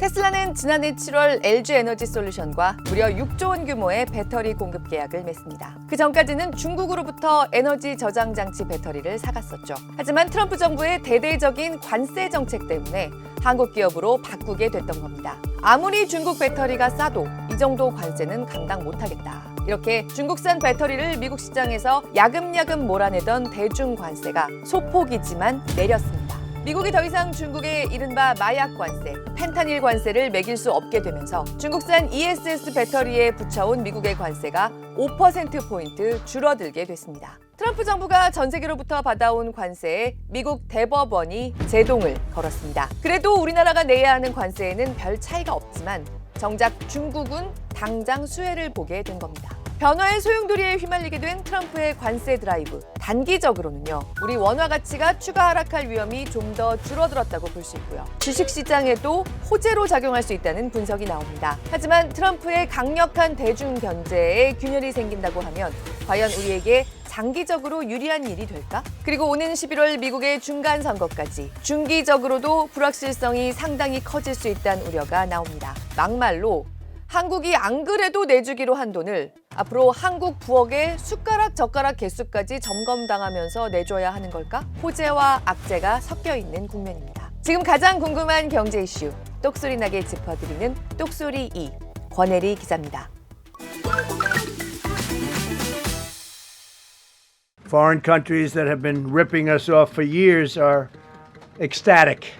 테슬라는 지난해 7월 LG에너지솔루션과 무려 6조 원 규모의 배터리 공급 계약을 맺습니다. 그 전까지는 중국으로부터 에너지 저장 장치 배터리를 사갔었죠. 하지만 트럼프 정부의 대대적인 관세 정책 때문에 한국 기업으로 바꾸게 됐던 겁니다. 아무리 중국 배터리가 싸도 이 정도 관세는 감당 못하겠다. 이렇게 중국산 배터리를 미국 시장에서 야금야금 몰아내던 대중 관세가 소폭이지만 내렸습니다. 미국이 더 이상 중국의 이른바 마약 관세, 펜타닐 관세를 매길 수 없게 되면서 중국산 ESS 배터리에 붙여온 미국의 관세가 5%포인트 줄어들게 됐습니다. 트럼프 정부가 전 세계로부터 받아온 관세에 미국 대법원이 제동을 걸었습니다. 그래도 우리나라가 내야 하는 관세에는 별 차이가 없지만 정작 중국은 당장 수혜를 보게 된 겁니다. 변화의 소용돌이에 휘말리게 된 트럼프의 관세 드라이브. 단기적으로는요, 우리 원화 가치가 추가 하락할 위험이 좀 더 줄어들었다고 볼 수 있고요. 주식시장에도 호재로 작용할 수 있다는 분석이 나옵니다. 하지만 트럼프의 강력한 대중 견제에 균열이 생긴다고 하면 과연 우리에게 장기적으로 유리한 일이 될까? 그리고 오는 11월 미국의 중간 선거까지 중기적으로도 불확실성이 상당히 커질 수 있다는 우려가 나옵니다. 막말로 한국이 안 그래도 내주기로 한 돈을 앞으로 한국 부엌의 숟가락 젓가락 개수까지 점검당하면서 내줘야 하는 걸까? 호재와 악재가 섞여 있는 국면입니다. 지금 가장 궁금한 경제 이슈 똑소리 나게 짚어드리는 똑소리 2 권혜리 기자입니다. Foreign countries that have been ripping us off for years are ecstatic.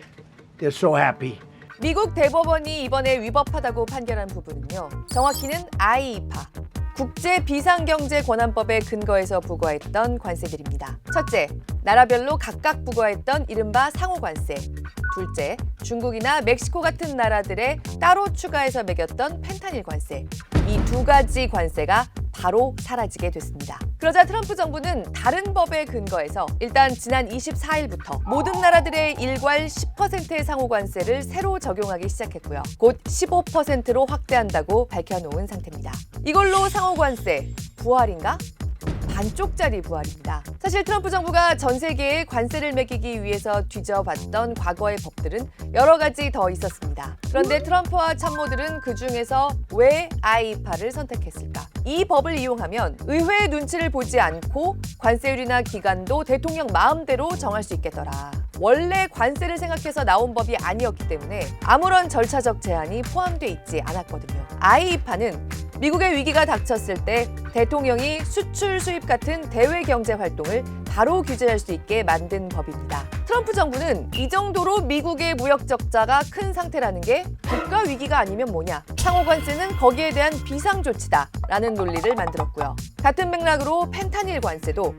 They're so happy. 미국 대법원이 이번에 위법하다고 판결한 부분은요. 정확히는 아이이파, 국제 비상경제 권한법에 근거해서 부과했던 관세들입니다. 첫째, 나라별로 각각 부과했던 이른바 상호관세. 둘째, 중국이나 멕시코 같은 나라들에 따로 추가해서 매겼던 펜타닐 관세. 이 두 가지 관세가 바로 사라지게 됐습니다. 그러자 트럼프 정부는 다른 법에 근거해서 일단 지난 24일부터 모든 나라들의 일괄 10%의 상호관세를 새로 적용하기 시작했고요. 곧 15%로 확대한다고 밝혀놓은 상태입니다. 이걸로 상호관세 부활인가? 반쪽짜리 부활입니다. 사실 트럼프 정부가 전 세계에 관세를 매기기 위해서 뒤져봤던 과거의 법들은 여러 가지 더 있었습니다. 그런데 트럼프와 참모들은 그중에서 왜 아이이파를 선택했을까? 이 법을 이용하면 의회의 눈치를 보지 않고 관세율이나 기간도 대통령 마음대로 정할 수 있겠더라. 원래 관세를 생각해서 나온 법이 아니었기 때문에 아무런 절차적 제한이 포함돼 있지 않았거든요. 아이이파는 미국의 위기가 닥쳤을 때 대통령이 수출 수입 같은 대외 경제 활동을 바로 규제할 수 있게 만든 법입니다. 트럼프 정부는 이 정도로 미국의 무역 적자가 큰 상태라는 게 국가 위기가 아니면 뭐냐? 상호관세는 거기에 대한 비상 조치다라는 논리를 만들었고요. 같은 맥락으로 펜타닐 관세도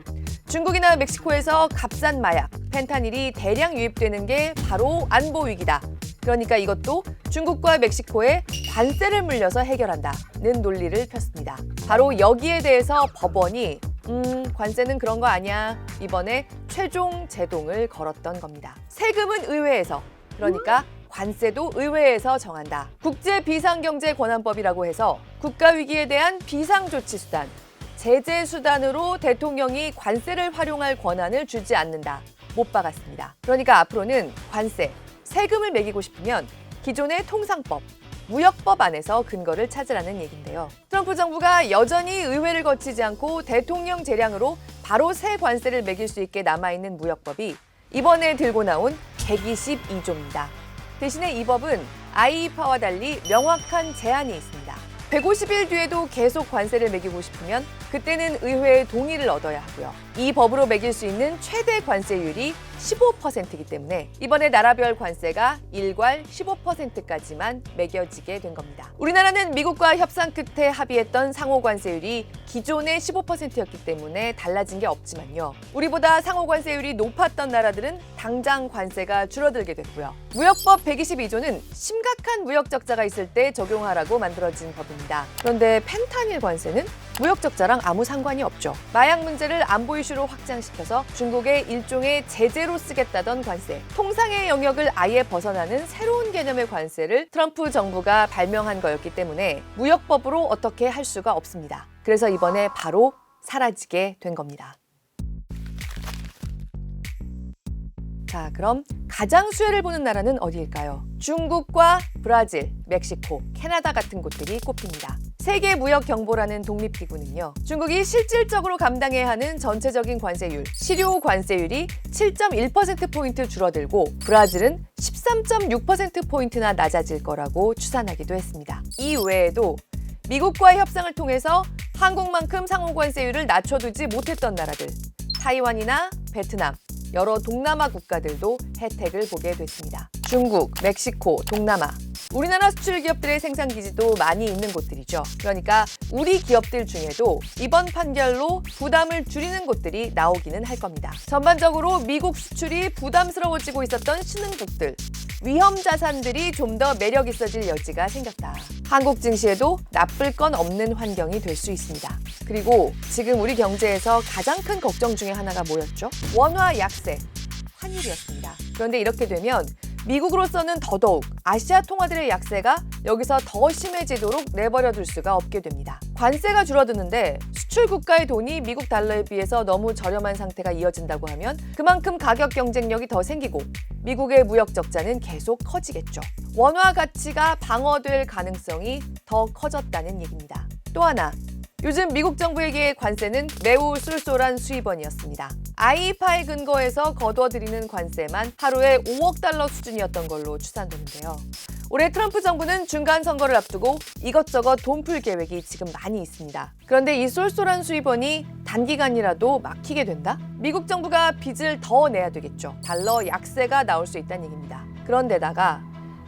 중국이나 멕시코에서 값싼 마약, 펜타닐이 대량 유입되는 게 바로 안보 위기다. 그러니까 이것도 중국과 멕시코에 관세를 물려서 해결한다는 논리를 폈습니다. 바로 여기에 대해서 법원이 관세는 그런 거 아니야. 이번에 최종 제동을 걸었던 겁니다. 세금은 의회에서, 그러니까 관세도 의회에서 정한다. 국제 비상경제 권한법이라고 해서 국가 위기에 대한 비상조치 수단, 제재 수단으로 대통령이 관세를 활용할 권한을 주지 않는다. 못 박았습니다. 그러니까 앞으로는 관세, 세금을 매기고 싶으면 기존의 통상법, 무역법 안에서 근거를 찾으라는 얘기인데요. 트럼프 정부가 여전히 의회를 거치지 않고 대통령 재량으로 바로 새 관세를 매길 수 있게 남아있는 무역법이 이번에 들고 나온 122조입니다. 대신에 이 법은 아이이파와 달리 명확한 제한이 있습니다. 150일 뒤에도 계속 관세를 매기고 싶으면 그때는 의회의 동의를 얻어야 하고요. 이 법으로 매길 수 있는 최대 관세율이 15%이기 때문에 이번에 나라별 관세가 일괄 15%까지만 매겨지게 된 겁니다. 우리나라는 미국과 협상 끝에 합의했던 상호관세율이 기존의 15%였기 때문에 달라진 게 없지만요. 우리보다 상호관세율이 높았던 나라들은 당장 관세가 줄어들게 됐고요. 무역법 122조는 심각한 무역 적자가 있을 때 적용하라고 만들어진 법입니다. 그런데 펜타닐 관세는 무역 적자랑 아무 상관이 없죠. 마약 문제를 안보 이슈로 확장시켜서 중국의 일종의 제재로 쓰겠다던 관세, 통상의 영역을 아예 벗어나는 새로운 개념의 관세를 트럼프 정부가 발명한 거였기 때문에 무역법으로 어떻게 할 수가 없습니다. 그래서 이번에 바로 사라지게 된 겁니다. 자, 그럼 가장 수혜를 보는 나라는 어디일까요? 중국과 브라질, 멕시코, 캐나다 같은 곳들이 꼽힙니다. 세계무역경보라는 독립기구는요, 중국이 실질적으로 감당해야 하는 전체적인 관세율, 실효 관세율이 7.1%포인트 줄어들고 브라질은 13.6%포인트나 낮아질 거라고 추산하기도 했습니다. 이 외에도 미국과의 협상을 통해서 한국만큼 상호관세율을 낮춰두지 못했던 나라들, 타이완이나 베트남, 여러 동남아 국가들도 혜택을 보게 됐습니다. 중국, 멕시코, 동남아. 우리나라 수출 기업들의 생산 기지도 많이 있는 곳들이죠. 그러니까 우리 기업들 중에도 이번 판결로 부담을 줄이는 곳들이 나오기는 할 겁니다. 전반적으로 미국 수출이 부담스러워지고 있었던 신흥국들, 위험 자산들이 좀 더 매력 있어질 여지가 생겼다. 한국 증시에도 나쁠 건 없는 환경이 될 수 있습니다. 그리고 지금 우리 경제에서 가장 큰 걱정 중에 하나가 뭐였죠? 원화 약세, 환율이었습니다. 그런데 이렇게 되면 미국으로서는 더더욱 아시아 통화들의 약세가 여기서 더 심해지도록 내버려둘 수가 없게 됩니다. 관세가 줄어드는데 수출 국가의 돈이 미국 달러에 비해서 너무 저렴한 상태가 이어진다고 하면 그만큼 가격 경쟁력이 더 생기고 미국의 무역 적자는 계속 커지겠죠. 원화 가치가 방어될 가능성이 더 커졌다는 얘기입니다. 또 하나, 요즘 미국 정부에게의 관세는 매우 쏠쏠한 수입원이었습니다. IEEPA에 근거해서 거둬들이는 관세만 하루에 5억 달러 수준이었던 걸로 추산되는데요. 올해 트럼프 정부는 중간 선거를 앞두고 이것저것 돈풀 계획이 지금 많이 있습니다. 그런데 이 쏠쏠한 수입원이 단기간이라도 막히게 된다? 미국 정부가 빚을 더 내야 되겠죠. 달러 약세가 나올 수 있다는 얘기입니다. 그런데다가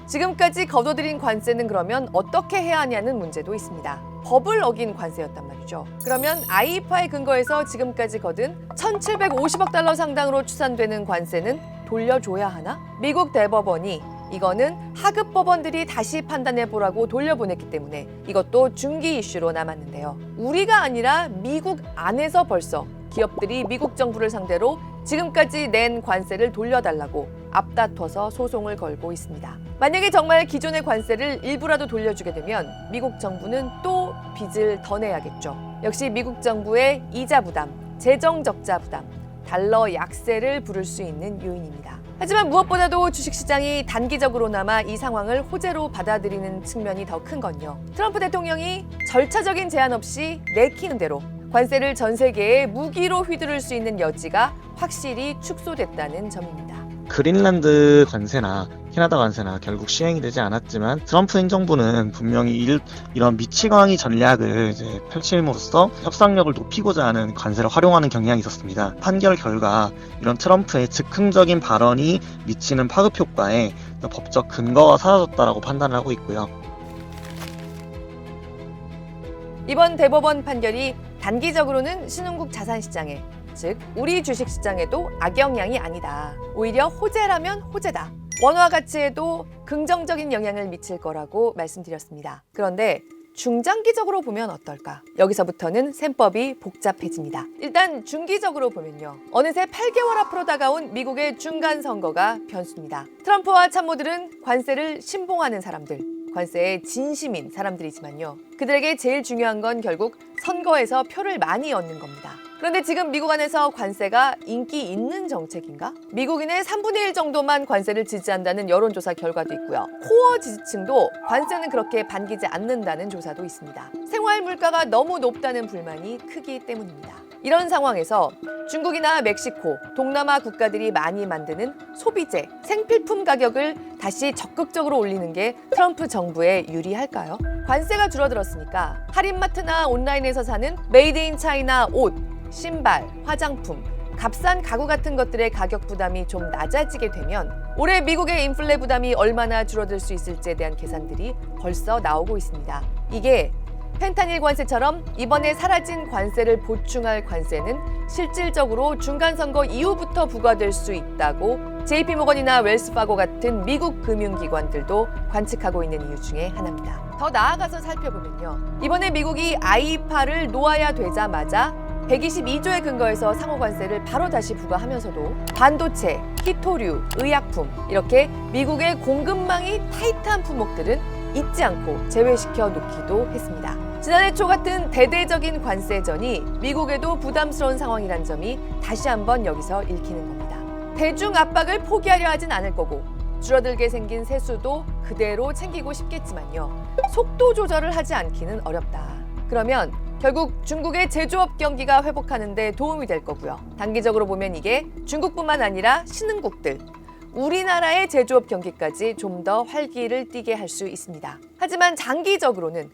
지금까지 거둬들인 관세는 그러면 어떻게 해야 하냐는 문제도 있습니다. 법을 어긴 관세였단 말이죠. 그러면 IEEPA에 근거해서 지금까지 거둔 1,750억 달러 상당으로 추산되는 관세는 돌려줘야 하나? 미국 대법원이 이거는 하급 법원들이 다시 판단해보라고 돌려보냈기 때문에 이것도 중기 이슈로 남았는데요. 우리가 아니라 미국 안에서 벌써 기업들이 미국 정부를 상대로 지금까지 낸 관세를 돌려달라고 앞다퉈서 소송을 걸고 있습니다. 만약에 정말 기존의 관세를 일부라도 돌려주게 되면 미국 정부는 또 빚을 더 내야겠죠. 역시 미국 정부의 이자 부담, 재정 적자 부담, 달러 약세를 부를 수 있는 요인입니다. 하지만 무엇보다도 주식시장이 단기적으로나마 이 상황을 호재로 받아들이는 측면이 더 큰 건요. 트럼프 대통령이 절차적인 제한 없이 내키는 대로 관세를 전 세계에 무기로 휘두를 수 있는 여지가 확실히 축소됐다는 점입니다. 그린란드 관세나 캐나다 관세나 결국 시행이 되지 않았지만 트럼프 행정부는 분명히 이런 미치광이 전략을 이제 펼침으로써 협상력을 높이고자 하는 관세를 활용하는 경향이 있었습니다. 판결 결과 이런 트럼프의 즉흥적인 발언이 미치는 파급 효과에 법적 근거가 사라졌다라고 판단을 하고 있고요. 이번 대법원 판결이 단기적으로는 신흥국 자산시장에, 즉 우리 주식시장에도 악영향이 아니다. 오히려 호재라면 호재다. 원화 가치에도 긍정적인 영향을 미칠 거라고 말씀드렸습니다. 그런데 중장기적으로 보면 어떨까? 여기서부터는 셈법이 복잡해집니다. 일단 중기적으로 보면요. 어느새 8개월 앞으로 다가온 미국의 중간 선거가 변수입니다. 트럼프와 참모들은 관세를 신봉하는 사람들, 관세에 진심인 사람들이지만요. 그들에게 제일 중요한 건 결국 선거에서 표를 많이 얻는 겁니다. 그런데 지금 미국 안에서 관세가 인기 있는 정책인가? 미국인의 3분의 1 정도만 관세를 지지한다는 여론조사 결과도 있고요. 코어 지지층도 관세는 그렇게 반기지 않는다는 조사도 있습니다. 생활 물가가 너무 높다는 불만이 크기 때문입니다. 이런 상황에서 중국이나 멕시코, 동남아 국가들이 많이 만드는 소비재, 생필품 가격을 다시 적극적으로 올리는 게 트럼프 정부에 유리할까요? 관세가 줄어들었으니까 할인마트나 온라인에서 사는 메이드 인 차이나 옷, 신발, 화장품, 값싼 가구 같은 것들의 가격 부담이 좀 낮아지게 되면 올해 미국의 인플레 부담이 얼마나 줄어들 수 있을지에 대한 계산들이 벌써 나오고 있습니다. 이게 펜타닐 관세처럼 이번에 사라진 관세를 보충할 관세는 실질적으로 중간선거 이후부터 부과될 수 있다고 JP모건이나 웰스파고 같은 미국 금융기관들도 관측하고 있는 이유 중에 하나입니다. 더 나아가서 살펴보면요. 이번에 미국이 IEEPA를 놓아야 되자마자 122조에 근거해서 상호관세를 바로 다시 부과하면서도 반도체, 희토류, 의약품 이렇게 미국의 공급망이 타이트한 품목들은 잊지 않고 제외시켜 놓기도 했습니다. 지난해 초 같은 대대적인 관세전이 미국에도 부담스러운 상황이란 점이 다시 한번 여기서 읽히는 겁니다. 대중 압박을 포기하려 하진 않을 거고 줄어들게 생긴 세수도 그대로 챙기고 싶겠지만요. 속도 조절을 하지 않기는 어렵다. 그러면 결국 중국의 제조업 경기가 회복하는 데 도움이 될 거고요. 단기적으로 보면 이게 중국뿐만 아니라 신흥국들, 우리나라의 제조업 경기까지 좀 더 활기를 띠게 할 수 있습니다. 하지만 장기적으로는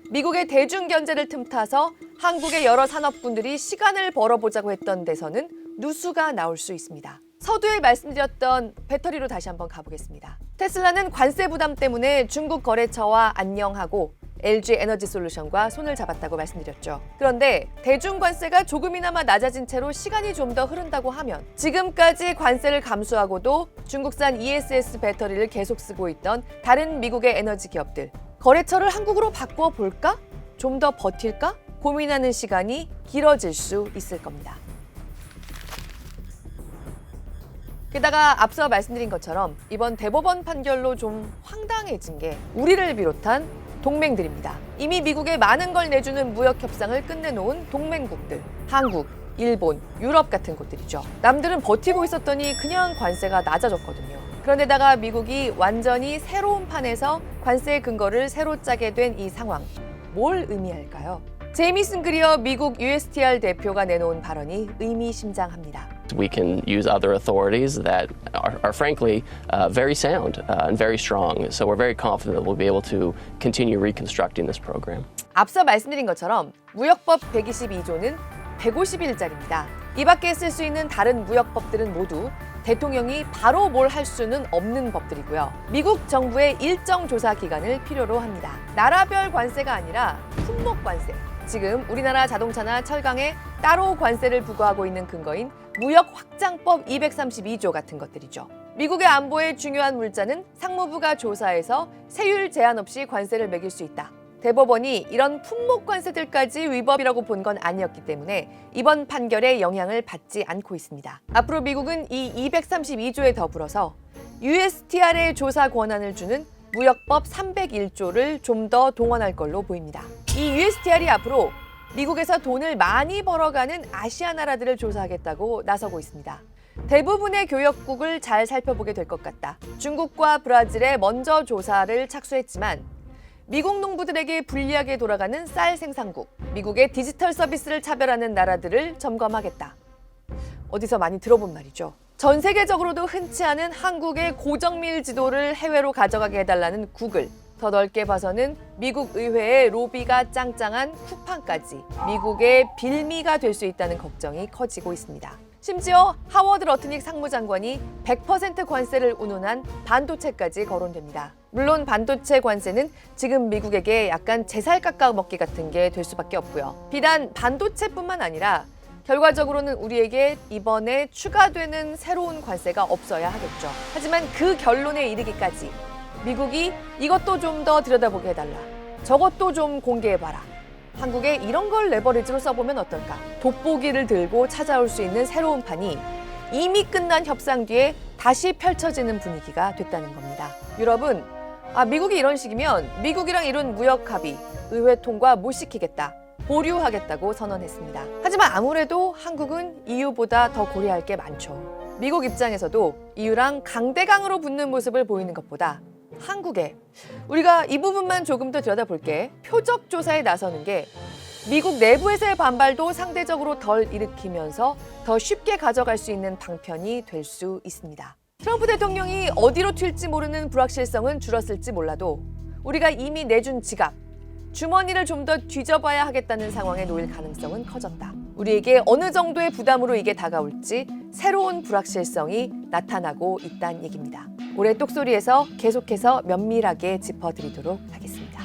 미국의 대중 견제를 틈타서 한국의 여러 산업군들이 시간을 벌어보자고 했던 데서는 누수가 나올 수 있습니다. 서두에 말씀드렸던 배터리로 다시 한번 가보겠습니다. 테슬라는 관세 부담 때문에 중국 거래처와 안녕하고 LG 에너지 솔루션과 손을 잡았다고 말씀드렸죠. 그런데 대중 관세가 조금이나마 낮아진 채로 시간이 좀 더 흐른다고 하면 지금까지 관세를 감수하고도 중국산 ESS 배터리를 계속 쓰고 있던 다른 미국의 에너지 기업들, 거래처를 한국으로 바꾸어 볼까? 좀 더 버틸까? 고민하는 시간이 길어질 수 있을 겁니다. 게다가 앞서 말씀드린 것처럼 이번 대법원 판결로 좀 황당해진 게 우리를 비롯한 동맹들입니다. 이미 미국에 많은 걸 내주는 무역 협상을 끝내놓은 동맹국들, 한국, 일본, 유럽 같은 곳들이죠. 남들은 버티고 있었더니 그냥 관세가 낮아졌거든요. 그런데다가 미국이 완전히 새로운 판에서 관세의 근거를 새로 짜게 된 이 상황, 뭘 의미할까요? 제이미슨 그리어 미국 USTR 대표가 내놓은 발언이 의미심장합니다. We can use other authorities that are frankly very sound and very strong. So we're very confident that we'll be able to continue reconstructing this program. 앞서 말씀드린 것처럼 무역법 122조는 150일짜리입니다. 이 밖에 쓸 수 있는 다른 무역법들은 모두 대통령이 바로 뭘 할 수는 없는 법들이고요. 미국 정부의 일정 조사 기간을 필요로 합니다. 나라별 관세가 아니라 품목 관세. 지금 우리나라 자동차나 철강에 따로 관세를 부과하고 있는 근거인 무역 확장법 232조 같은 것들이죠. 미국의 안보에 중요한 물자는 상무부가 조사해서 세율 제한 없이 관세를 매길 수 있다. 대법원이 이런 품목 관세들까지 위법이라고 본 건 아니었기 때문에 이번 판결에 영향을 받지 않고 있습니다. 앞으로 미국은 이 232조에 더불어서 USTR의 조사 권한을 주는 무역법 301조를 좀 더 동원할 걸로 보입니다. 이 USTR이 앞으로 미국에서 돈을 많이 벌어가는 아시아 나라들을 조사하겠다고 나서고 있습니다. 대부분의 교역국을 잘 살펴보게 될 것 같다. 중국과 브라질에 먼저 조사를 착수했지만 미국 농부들에게 불리하게 돌아가는 쌀 생산국, 미국의 디지털 서비스를 차별하는 나라들을 점검하겠다. 어디서 많이 들어본 말이죠. 전 세계적으로도 흔치 않은 한국의 고정밀 지도를 해외로 가져가게 해달라는 구글. 더 넓게 봐서는 미국 의회의 로비가 짱짱한 쿠팡까지 미국의 빌미가 될 수 있다는 걱정이 커지고 있습니다. 심지어 하워드 러트닉 상무장관이 100% 관세를 운운한 반도체까지 거론됩니다. 물론 반도체 관세는 지금 미국에게 약간 제살 깎아 먹기 같은 게 될 수밖에 없고요. 비단 반도체뿐만 아니라 결과적으로는 우리에게 이번에 추가되는 새로운 관세가 없어야 하겠죠. 하지만 그 결론에 이르기까지 미국이 이것도 좀 더 들여다보게 해달라. 저것도 좀 공개해봐라. 한국에 이런 걸 레버리지로 써보면 어떨까? 돋보기를 들고 찾아올 수 있는 새로운 판이 이미 끝난 협상 뒤에 다시 펼쳐지는 분위기가 됐다는 겁니다. 유럽은 미국이 이런 식이면 미국이랑 이룬 무역 합의, 의회 통과 못 시키겠다. 보류하겠다고 선언했습니다. 하지만 아무래도 한국은 EU보다 더 고려할 게 많죠. 미국 입장에서도 EU랑 강대강으로 붙는 모습을 보이는 것보다 한국에 우리가 이 부분만 조금 더 들여다볼게. 표적 조사에 나서는 게 미국 내부에서의 반발도 상대적으로 덜 일으키면서 더 쉽게 가져갈 수 있는 방편이 될 수 있습니다. 트럼프 대통령이 어디로 튈지 모르는 불확실성은 줄었을지 몰라도 우리가 이미 내준 지갑, 주머니를 좀 더 뒤져봐야 하겠다는 상황에 놓일 가능성은 커졌다. 우리에게 어느 정도의 부담으로 이게 다가올지 새로운 불확실성이 나타나고 있다는 얘기입니다. 올해 똑소리에서 계속해서 면밀하게 짚어드리도록 하겠습니다.